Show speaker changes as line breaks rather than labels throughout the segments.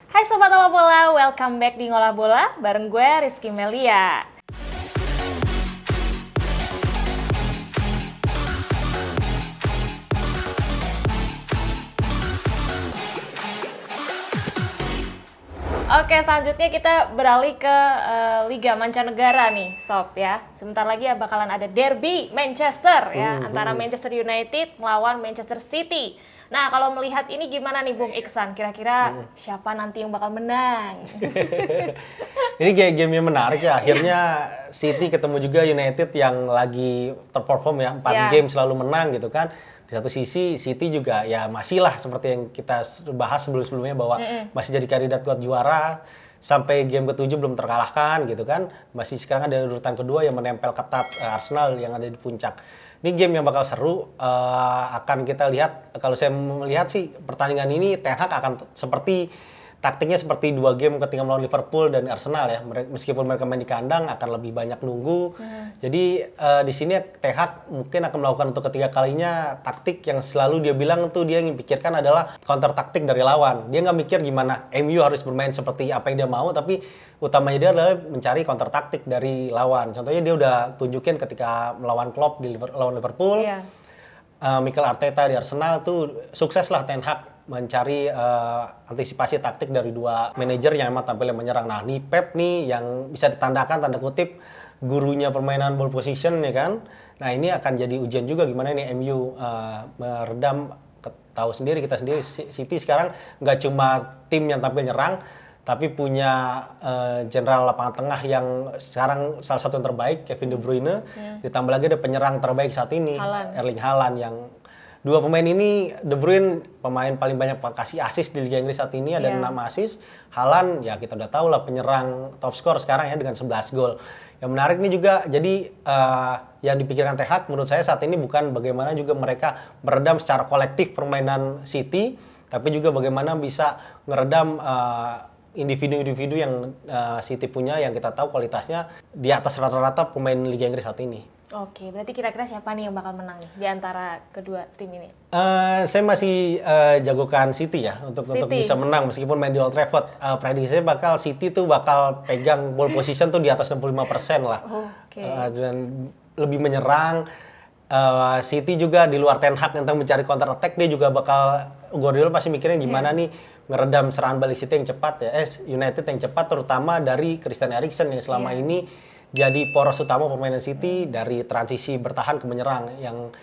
Hai Sobat Olah Bola, welcome back di Ngolah Bola bareng gue Rizky Melia. Oke, selanjutnya kita beralih ke Liga Mancanegara nih, Sob ya. Sebentar lagi ya bakalan ada derby Manchester ya, antara Manchester United melawan Manchester City. Nah, kalau melihat ini gimana nih Bung Iksan? Kira-kira siapa nanti yang bakal menang?
Ini game yang menarik ya. Akhirnya City ketemu juga United yang lagi terperform ya. 4 game selalu menang gitu kan. Di satu sisi City juga ya masih lah seperti yang kita bahas sebelum-sebelumnya bahwa masih jadi kandidat kuat juara. Sampai game ke-7 belum terkalahkan gitu kan. Masih sekarang ada urutan kedua yang menempel ketat Arsenal yang ada di puncak. Ini game yang bakal seru, akan kita lihat. Kalau saya melihat sih pertandingan ini Ten Hag akan seperti taktiknya seperti 2 game ketika melawan Liverpool dan Arsenal ya. Meskipun mereka main di kandang akan lebih banyak nunggu. Jadi di sini Ten Hag mungkin akan melakukan untuk ketiga kalinya taktik yang selalu dia bilang tuh dia yang pikirkan adalah counter taktik dari lawan. Dia nggak mikir gimana MU harus bermain seperti apa yang dia mau, tapi utamanya dia adalah mencari counter taktik dari lawan. Contohnya dia udah tunjukin ketika melawan Klopp di lawan Liverpool, Mikel Arteta di Arsenal tuh sukses lah Ten Hag mencari antisipasi taktik dari 2 manajer yang emang tampil menyerang. Nah, nih Pep nih yang bisa ditandakan tanda kutip gurunya permainan ball position ya kan. Nah, ini akan jadi ujian juga gimana nih MU meredam, tahu sendiri kita sendiri City sekarang nggak cuma tim yang tampil nyerang, tapi punya jenderal lapangan tengah yang sekarang salah satu yang terbaik, Kevin De Bruyne. Ditambah lagi ada penyerang terbaik saat ini, Erling Haaland, yang 2 pemain ini, De Bruyne pemain paling banyak kasih assist di Liga Inggris saat ini, ada 6 assist. Haaland ya kita udah tahu lah penyerang top skor sekarang ya dengan 11 gol. Yang menarik nih juga, jadi yang dipikirkan Ten Hag menurut saya saat ini bukan bagaimana juga mereka meredam secara kolektif permainan City, tapi juga bagaimana bisa meredam individu-individu yang City punya yang kita tahu kualitasnya di atas rata-rata pemain Liga Inggris saat ini.
Oke, berarti kira-kira siapa nih yang bakal menang nih di antara kedua tim ini?
Saya masih jagokan City ya untuk bisa menang meskipun main di Old Trafford. Prediksi saya bakal City tuh bakal pegang ball position tuh di atas 65% lah. Dan lebih menyerang. City juga di luar Ten Hag tentang mencari counter attack, dia juga bakal Guardiola pasti mikirnya gimana nih ngeredam serangan balik City yang cepat ya. United yang cepat terutama dari Christian Eriksen yang selama ini jadi poros utama permainan City dari transisi bertahan ke menyerang. Yang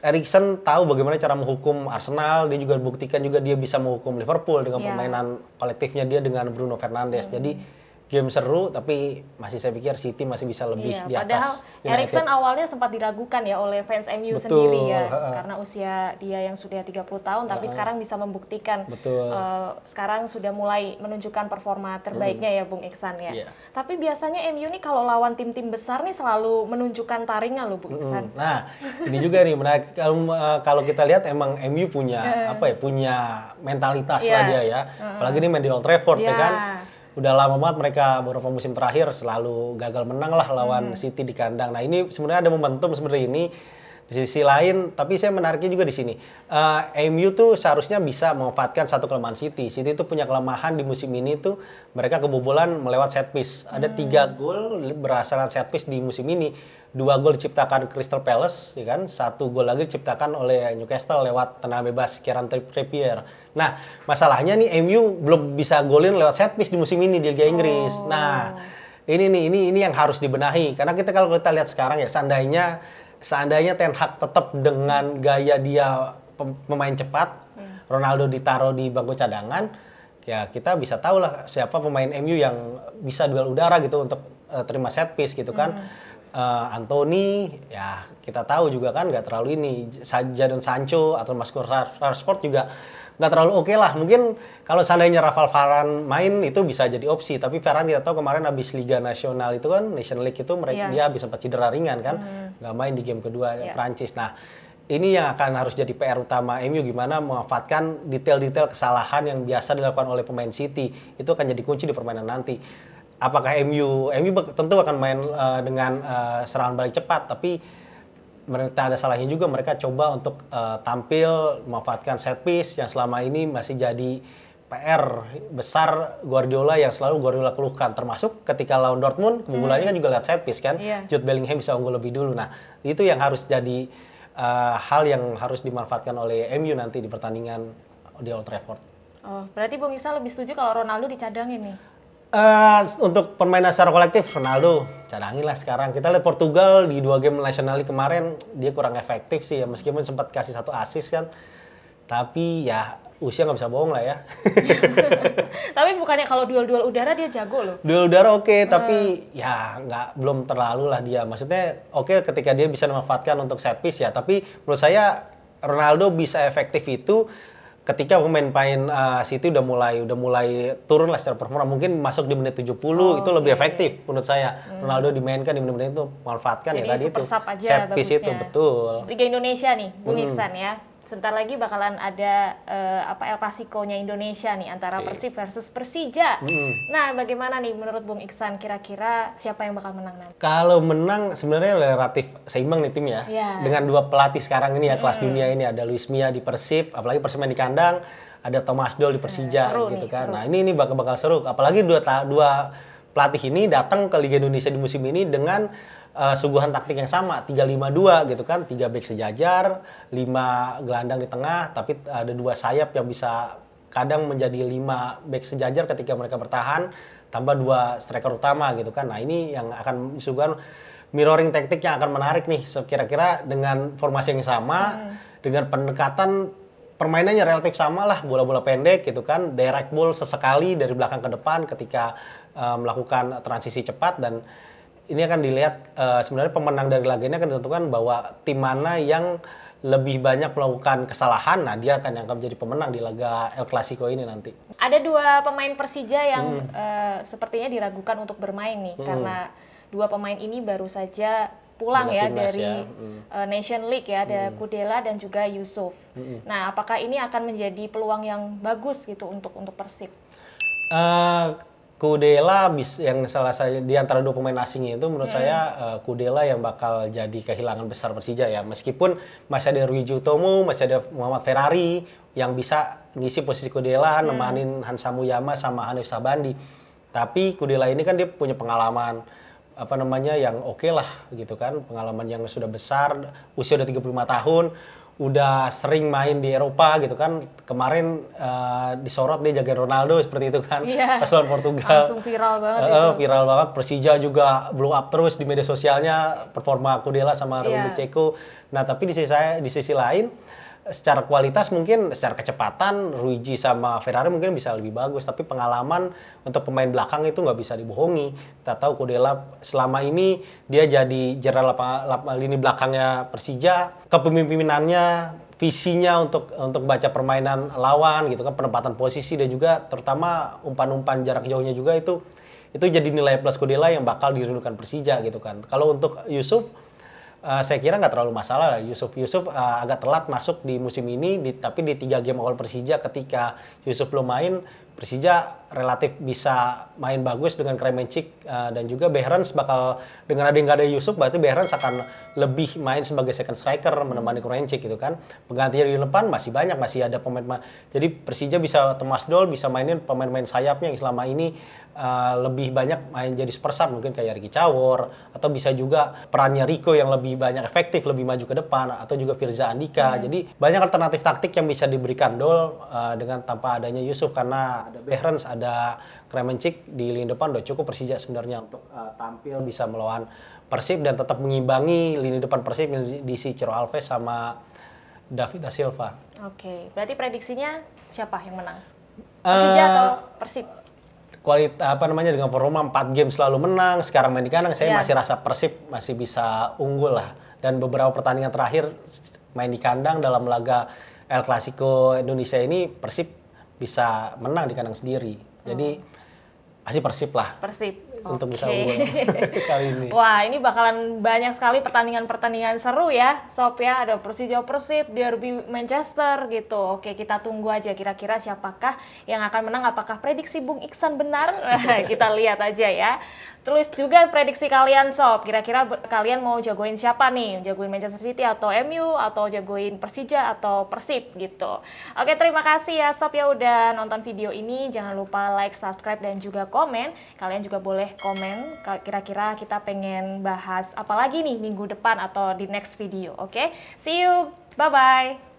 Eriksen tahu bagaimana cara menghukum Arsenal, dia juga buktikan juga dia bisa menghukum Liverpool dengan permainan kolektifnya dia dengan Bruno Fernandes. Jadi game seru, tapi masih saya pikir City masih bisa lebih di atas.
Padahal Eriksen awalnya sempat diragukan ya oleh fans MU sendiri ya, karena usia dia yang sudah 30 tahun, tapi sekarang bisa membuktikan. Sekarang sudah mulai menunjukkan performa terbaiknya ya Bung Iksan ya. Tapi biasanya MU nih kalau lawan tim-tim besar nih selalu menunjukkan taringnya loh Bung Iksan.
Nah, ini juga nih menarik. Kalau kita lihat emang MU punya punya mentalitas lah dia ya. Apalagi ini main di Old Trafford ya kan. Udah lama banget mereka beberapa musim terakhir selalu gagal menang lah lawan City di kandang. Nah, ini sebenarnya ada momentum sebenarnya ini. Di sisi lain, tapi saya menariknya juga di sini. MU tuh seharusnya bisa memanfaatkan satu kelemahan City. City tuh punya kelemahan di musim ini tuh mereka kebobolan melewat set piece. Ada 3 gol berdasarkan set piece di musim ini. 2 gol diciptakan Crystal Palace, ya kan? 1 gol lagi diciptakan oleh Newcastle lewat tendangan bebas Kieran Trippier. Nah, masalahnya nih MU belum bisa golin lewat set piece di musim ini di Liga Inggris. Nah, ini yang harus dibenahi. Karena kalau kita lihat sekarang ya, seandainya Ten Hag tetap dengan gaya dia pemain cepat, Ronaldo ditaruh di bangku cadangan, ya kita bisa tahu lah siapa pemain MU yang bisa duel udara gitu untuk terima set piece gitu kan. Anthony, ya kita tahu juga kan nggak terlalu ini. Jadon Sancho atau Marcus Rashford juga nggak terlalu oke lah. Mungkin kalau seandainya Rafael Varane main itu bisa jadi opsi. Tapi Varane kita tahu kemarin habis Liga Nasional itu kan, Nation League itu dia habis sempat cedera ringan kan. Nggak main di game kedua Prancis. Nah, ini yang akan harus jadi PR utama MU, gimana memanfaatkan detail-detail kesalahan yang biasa dilakukan oleh pemain City. Itu akan jadi kunci di permainan nanti. Apakah MU tentu akan main dengan serangan balik cepat, tapi mereka ada salahnya juga mereka coba untuk tampil memanfaatkan set piece yang selama ini masih jadi PR besar Guardiola yang selalu Guardiola keluhkan, termasuk ketika lawan Dortmund keunggulannya kan juga lihat set piece kan, Jude Bellingham bisa unggul lebih dulu. Nah itu yang harus jadi hal yang harus dimanfaatkan oleh MU nanti di pertandingan di Old Trafford.
Oh, berarti Bung Iksan lebih setuju kalau Ronaldo dicadangin nih?
Untuk permainan secara kolektif, Ronaldo cadangin lah sekarang. Kita lihat Portugal di 2 game National League kemarin, dia kurang efektif sih ya, meskipun sempat kasih 1 assist kan. Tapi ya usia nggak bisa bohong lah ya.
Tapi bukannya kalau duel-duel udara dia jago loh?
Duel udara oke, tapi ya belum terlalu lah dia. Maksudnya oke ketika dia bisa memanfaatkan untuk set piece ya, tapi menurut saya Ronaldo bisa efektif itu ketika pemain-pemain City udah mulai turun lah secara performa, mungkin masuk di menit 70 itu lebih efektif menurut saya. Ronaldo dimainkan di menit-menit itu manfaatkan ya tadi itu. Set piece itu betul.
Liga Indonesia nih, Bung Iksan ya. Sebentar lagi bakalan ada El Clasico-nya Indonesia nih antara Persib versus Persija. Nah, bagaimana nih menurut Bung Iksan kira-kira siapa yang bakal menang nanti?
Kalau menang sebenarnya relatif seimbang nih tim ya. Dengan 2 pelatih sekarang ini ya kelas dunia ini, ada Luis Milla di Persib, apalagi Persib main di kandang, ada Thomas Doll di Persija gitu kan. Seru. Nah, ini bakal seru. Apalagi dua pelatih ini datang ke Liga Indonesia di musim ini dengan suguhan taktik yang sama, 3-5-2 gitu kan, 3 bek sejajar, 5 gelandang di tengah, tapi ada 2 sayap yang bisa kadang menjadi 5 bek sejajar ketika mereka bertahan, tambah 2 striker utama gitu kan. Nah ini yang akan disuguhkan mirroring taktik yang akan menarik nih, kira-kira dengan formasi yang sama, dengan pendekatan permainannya relatif sama lah, bola-bola pendek gitu kan, direct ball sesekali dari belakang ke depan ketika melakukan transisi cepat, dan ini akan dilihat sebenarnya pemenang dari laga ini akan ditentukan bahwa tim mana yang lebih banyak melakukan kesalahan, nah dia akan menjadi pemenang di laga El Clasico ini nanti.
Ada 2 pemain Persija yang sepertinya diragukan untuk bermain nih, karena 2 pemain ini baru saja pulang ya dari Nation League ya, ada Kudela dan juga Yusuf. Nah, apakah ini akan menjadi peluang yang bagus gitu untuk Persib?
Kudela yang salah satu di antara 2 pemain asing itu menurut saya Kudela yang bakal jadi kehilangan besar Persija ya, meskipun masih ada Ryuji Utomo, masih ada Muhammad Ferrari yang bisa ngisi posisi Kudela, nemanin Hansa Muyama sama Hanif Sabandi. Tapi Kudela ini kan dia punya pengalaman yang oke lah gitu kan, pengalaman yang sudah besar, usia udah 35 tahun, udah sering main di Eropa gitu kan. Kemarin disorot dia jaga Ronaldo seperti itu kan, pas lawan Portugal.
Langsung viral banget itu.
Viral banget. Persija juga blow up terus di media sosialnya performa Kudela sama Raul Ceko. Nah tapi di sisi lain secara kualitas mungkin, secara kecepatan Ryuji sama Ferrari mungkin bisa lebih bagus, tapi pengalaman untuk pemain belakang itu nggak bisa dibohongi. Kita tahu Kudela selama ini dia jadi jenderal lini belakangnya Persija, kepemimpinannya, visinya untuk baca permainan lawan gitu kan, penempatan posisi dan juga terutama umpan-umpan jarak jauhnya juga itu jadi nilai plus Kudela yang bakal dirindukan Persija gitu kan. Kalau untuk Yusuf saya kira nggak terlalu masalah. Yusuf agak telat masuk di musim ini, tapi di 3 game awal Persija ketika Yusuf belum main, Persija relatif bisa main bagus dengan Kremenchik dan juga Behrens bakal, dengan ada yang nggak ada Yusuf berarti Behrens akan lebih main sebagai second striker menemani Kremenchik gitu kan. Penggantinya di depan masih banyak, masih ada pemain. Jadi Persija bisa Thomas Doll bisa mainin pemain-pemain sayapnya yang selama ini lebih banyak main jadi super sub, mungkin kayak Ricky Cawor, atau bisa juga perannya Rico yang lebih banyak efektif, lebih maju ke depan, atau juga Firza Andika. Jadi banyak alternatif taktik yang bisa diberikan Doll dengan tanpa adanya Yusuf, karena ada Behrens, ada Kremenchik di lini depan udah cukup Persija sebenarnya untuk tampil bisa melawan Persib dan tetap mengimbangi lini depan Persib yang diisi Ciro Alves sama David da Silva.
Oke, berarti prediksinya siapa yang menang? Persija atau Persib?
Dengan performa 4 game selalu menang, sekarang main di kandang, saya masih rasa Persib masih bisa unggul lah. Dan beberapa pertandingan terakhir main di kandang dalam laga El Clasico Indonesia ini, Persib bisa menang di kandang sendiri. Jadi masih Persib lah.
Persib.
untuk bisa unggul kali ini.
Wah, ini bakalan banyak sekali pertandingan-pertandingan seru ya, Sob ya. Ada Persija Persib, Derby Manchester gitu. Oke, kita tunggu aja kira-kira siapakah yang akan menang. Apakah prediksi Bung Iksan benar? Kita lihat aja ya. Tulis juga prediksi kalian, Sob. Kira-kira kalian mau jagoin siapa nih? Jagoin Manchester City atau MU atau jagoin Persija atau Persib gitu. Oke, terima kasih ya Sob ya udah nonton video ini. Jangan lupa like, subscribe dan juga komen. Kalian juga boleh komen kira-kira kita pengen bahas apa lagi nih minggu depan atau di next video. Oke, see you. Bye bye.